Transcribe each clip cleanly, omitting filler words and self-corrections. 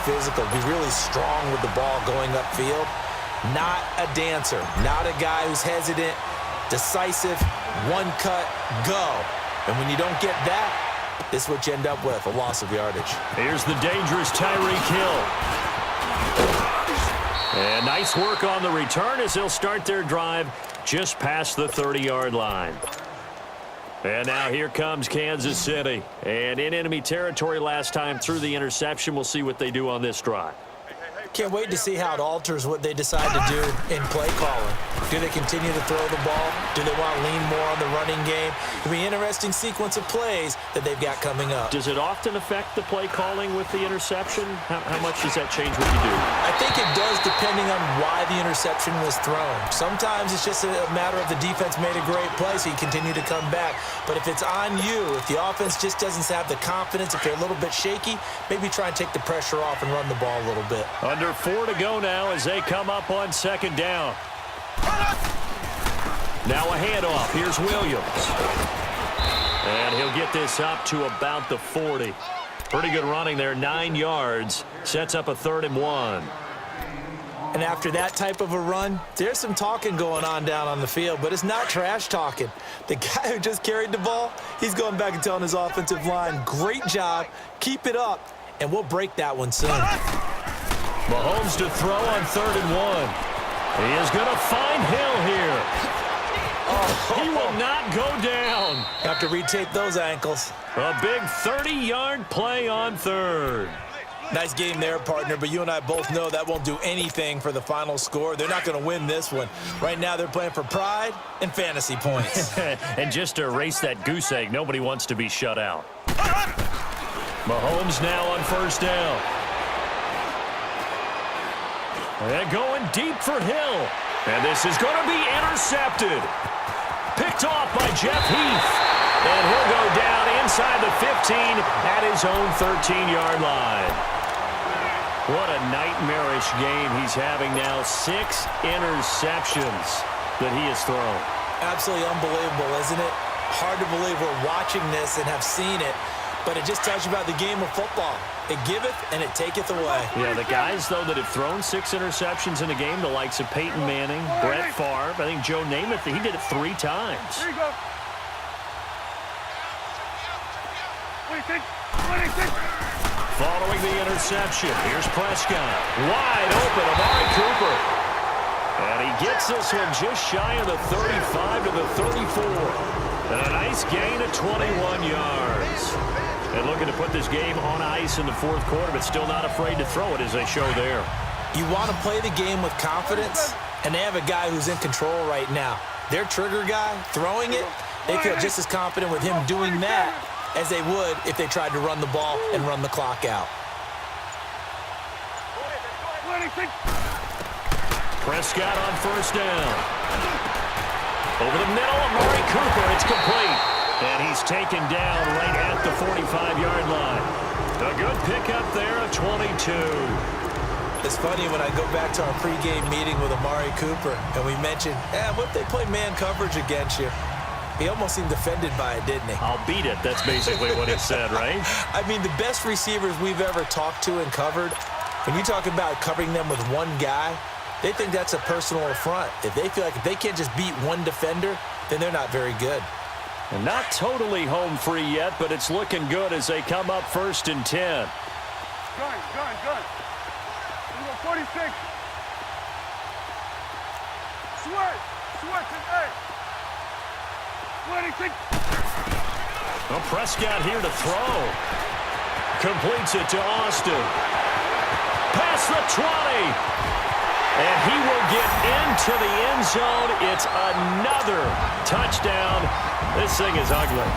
physical, be really strong with the ball going upfield. Not a dancer, not a guy who's hesitant, decisive, one cut, go. And when you don't get that, this is what you end up with, a loss of yardage. Here's the dangerous Tyreek Hill. And nice work on the return as they'll start their drive just past the 30-yard line. And now here comes Kansas City. And in enemy territory last time through the interception. We'll see what they do on this drive. Can't wait to see how it alters what they decide to do in play calling. Do they continue to throw the ball? Do they want to lean more on the running game? It'll be an interesting sequence of plays that they've got coming up. Does it often affect the play calling with the interception? How much does that change what you do? I think it does depending on why the interception was thrown. Sometimes it's just a matter of the defense made a great play, so you continue to come back. But if it's on you, if the offense just doesn't have the confidence, if they're a little bit shaky, maybe try and take the pressure off and run the ball a little bit. Under 4 to go now as they come up on second down. Now a handoff. Here's Williams. And he'll get this up to about the 40. Pretty good running there, 9 yards. Sets up a 3rd and 1. And after that type of a run, there's some talking going on down on the field, but it's not trash talking. The guy who just carried the ball, he's going back and telling his offensive line, great job, keep it up, and we'll break that one soon. Mahomes to throw on 3rd and 1. He is going to find Hill here. Oh, he will not go down. Have to retape those ankles. A big 30-yard play on 3rd. Nice game there, partner, but you and I both know that won't do anything for the final score. They're not going to win this one. Right now, they're playing for pride and fantasy points. And just to erase that goose egg, nobody wants to be shut out. Mahomes now on 1st down. And going deep for Hill. And this is going to be intercepted. Picked off by Jeff Heath. And he'll go down inside the 15 at his own 13-yard line. What a nightmarish game he's having now. 6 interceptions that he has thrown. Absolutely unbelievable, isn't it? Hard to believe we're watching this and have seen it. But it just tells you about the game of football. It giveth and it taketh away. Yeah, the guys, though, that have thrown 6 interceptions in a game, the likes of Peyton Manning, Brett Favre, I think Joe Namath, he did it 3 times. There you go. What do you think? What do you think? Following the interception, here's Prescott. Wide open, Amari Cooper. And he gets this one just shy of the 35 to the 34. And a nice gain of 21 yards. And looking to put this game on ice in the 4th quarter, but still not afraid to throw it as they show there. You want to play the game with confidence, and they have a guy who's in control right now. Their trigger guy, throwing it, they feel just as confident with him doing that as they would if they tried to run the ball and run the clock out. Prescott on 1st down. Over the middle, Amari Cooper, it's complete. And he's taken down right at the 45-yard line. A good pickup there, a 22. It's funny when I go back to our pregame meeting with Amari Cooper, and we mentioned, what if they play man coverage against you? He almost seemed offended by it, didn't he? I'll beat it. That's basically what he said, right? I mean, the best receivers we've ever talked to and covered, when you talk about covering them with one guy, they think that's a personal affront. If they feel like if they can't just beat one defender, then they're not very good. And not totally home free yet, but it's looking good as they come up 1st and 10. Gun. You go 46. Sweat today. 26. Well, Prescott here to throw. Completes it to Austin. Past the 20. And he will get into the end zone. It's another touchdown. This thing is ugly.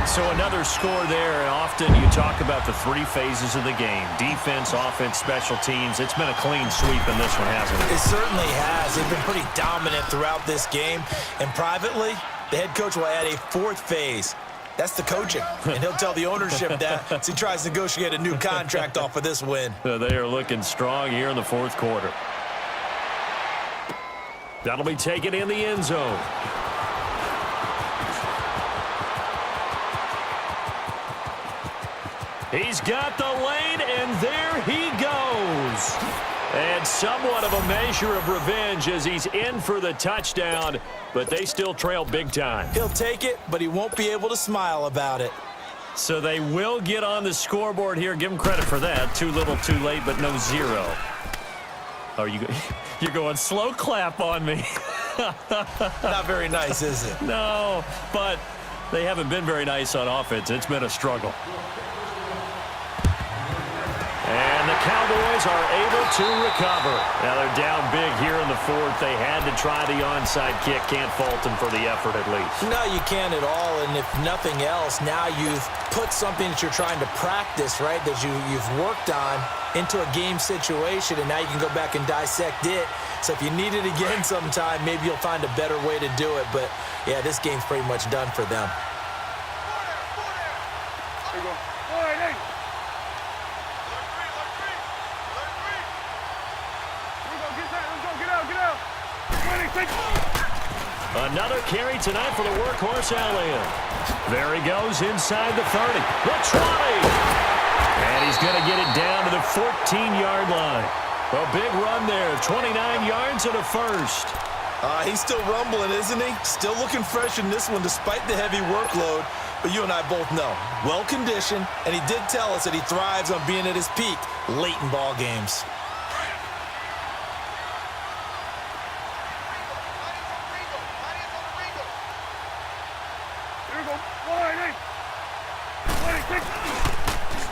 So another score there. And often you talk about the 3 phases of the game. Defense, offense, special teams. It's been a clean sweep in this one, hasn't it? It certainly has. They've been pretty dominant throughout this game. And privately, the head coach will add a 4th phase. That's the coaching. And he'll tell the ownership that as he tries to negotiate a new contract off of this win. They are looking strong here in the 4th quarter. That'll be taken in the end zone. He's got the lane, and there he goes. And somewhat of a measure of revenge as he's in for the touchdown, but they still trail big time. He'll take it, but he won't be able to smile about it. So they will get on the scoreboard here. Give him credit for that. Too little, too late, but no zero. Oh, you're going slow clap on me. Not very nice, is it? No, but they haven't been very nice on offense. It's been a struggle. And the Cowboys are able to recover. Now they're down big here in the fourth. They had to try the onside kick. Can't fault them for the effort at least. No, you can't at all. And if nothing else, now you've put something that you're trying to practice, right, that you've worked on into a game situation, and now you can go back and dissect it. So if you need it again sometime, maybe you'll find a better way to do it. But, yeah, this game's pretty much done for them. There you go. All right, hey. Get out. 26. Another carry tonight for the workhorse Elliott. There he goes inside the 30. The 20. And he's going to get it down to the 14-yard line. A big run there. 29 yards and a first. He's still rumbling, isn't he? Still looking fresh in this one despite the heavy workload. But you and I both know, well-conditioned, and he did tell us that he thrives on being at his peak late in ball games.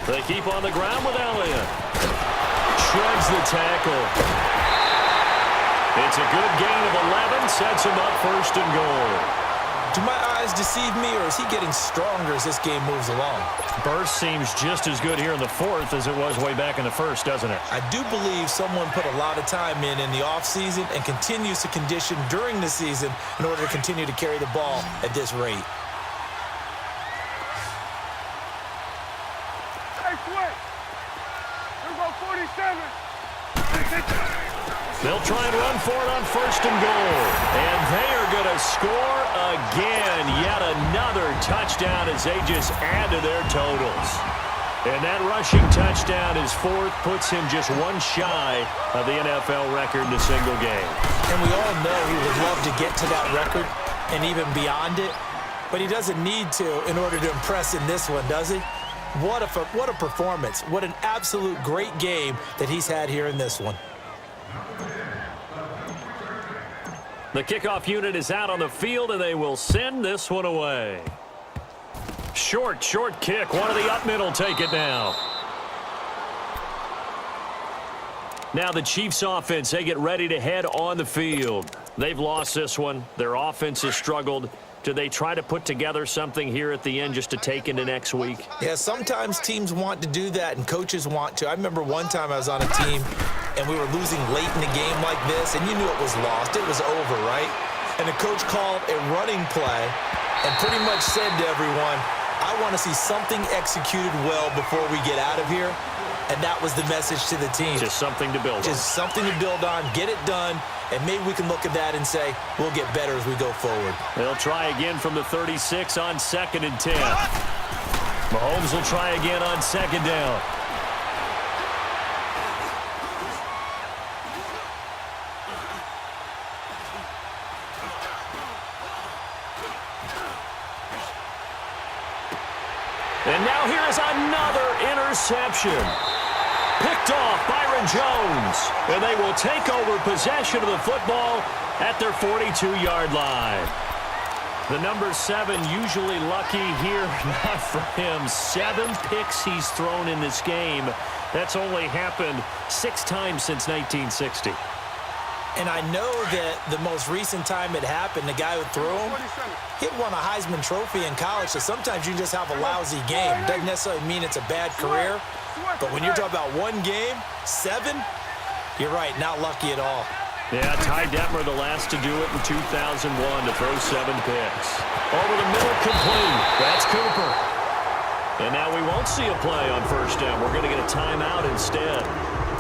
They keep on the ground with Elliott. Shreds the tackle. It's a good gain of 11. Sets him up first and goal. Do my eyes deceive me, or is he getting stronger as this game moves along? Burst seems just as good here in the fourth as it was way back in the first, doesn't it? I do believe someone put a lot of time in the offseason and continues to condition during the season in order to continue to carry the ball at this rate. They'll try and run for it on first and goal. And they are going to score again. Yet another touchdown as they just add to their totals. And that rushing touchdown, his fourth, puts him just one shy of the NFL record in a single game. And we all know he would love to get to that record and even beyond it. But he doesn't need to in order to impress in this one, does he? What a performance. What an absolute great game that he's had here in this one. The kickoff unit is out on the field, and they will send this one away. Short kick. One of the up middle take it now. Now the Chiefs offense, they get ready to head on the field. They've lost this one. Their offense has struggled. Do they try to put together something here at the end just to take into next week? Yeah, sometimes teams want to do that and coaches want to. I remember one time I was on a team and we were losing late in the game like this, and you knew it was lost. It was over, right? And the coach called a running play and pretty much said to everyone, I want to see something executed well before we get out of here. And that was the message to the team. Just something to build on. Just something to build on, get it done, and maybe we can look at that and say, we'll get better as we go forward. They'll try again from the 36 on 2nd and 10. Mahomes will try again on 2nd down. And now here is another interception. Picked off Byron Jones. And they will take over possession of the football at their 42-yard line. The number 7 usually lucky here. Not for him. 7 picks he's thrown in this game. That's only happened 6 times since 1960. And I know that the most recent time it happened, the guy who threw him, he won a Heisman Trophy in college, so sometimes you just have a lousy game. Doesn't necessarily mean it's a bad career, but when you're talking about one game, 7, you're right, not lucky at all. Yeah, Ty Detmer, the last to do it in 2001 to throw 7 picks. Over the middle, complete. That's Cooper. And now we won't see a play on first down. We're going to get a timeout instead.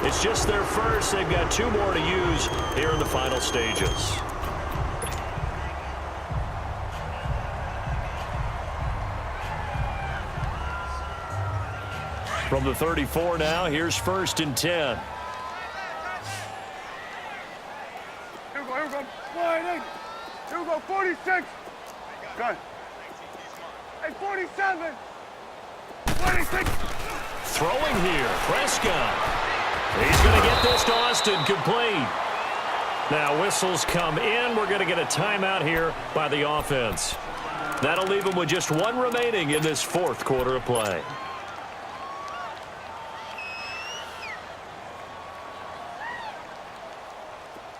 It's just their first. They've got 2 more to use here in the final stages. From the 34 now, here's 1st and 10. Here we go, wide in. Here we go, 46. Good. Hey, 47. 26. Throwing here, Prescott. He's going to get this to Austin, complete. Now whistles come in. We're going to get a timeout here by the offense. That'll leave them with just 1 remaining in this 4th quarter of play.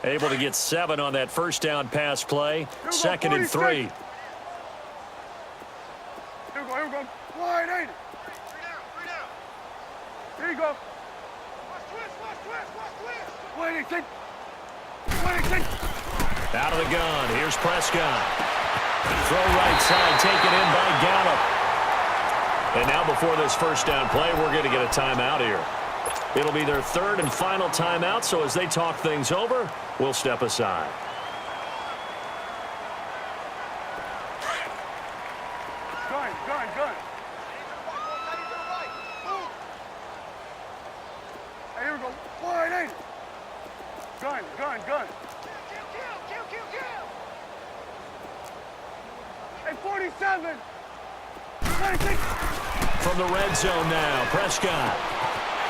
Able to get 7 on that 1st down pass play. 2nd and 3. Here we go, wide in. Here you go. Watch twist. 26. 26. Out of the gun. Here's Prescott. Throw right side, taken in by Gallup. And now before this 1st down play, we're going to get a timeout here. It'll be their 3rd and final timeout, so as they talk things over, we'll step aside. Gun. Hey, here we go. Wide in. Gun. Hey, 47. 26. From the red zone now, Prescott.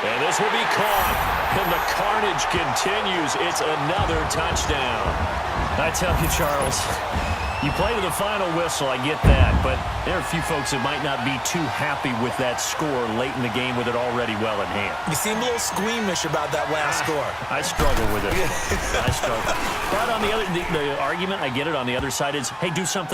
And this will be caught. And the carnage continues. It's another touchdown. I tell you, Charles, you play to the final whistle, I get that, but there are a few folks that might not be too happy with that score late in the game with it already well in hand. You seem a little squeamish about that last score. I struggle with it. I struggle. But on the argument, I get it, on the other side is, hey, do something.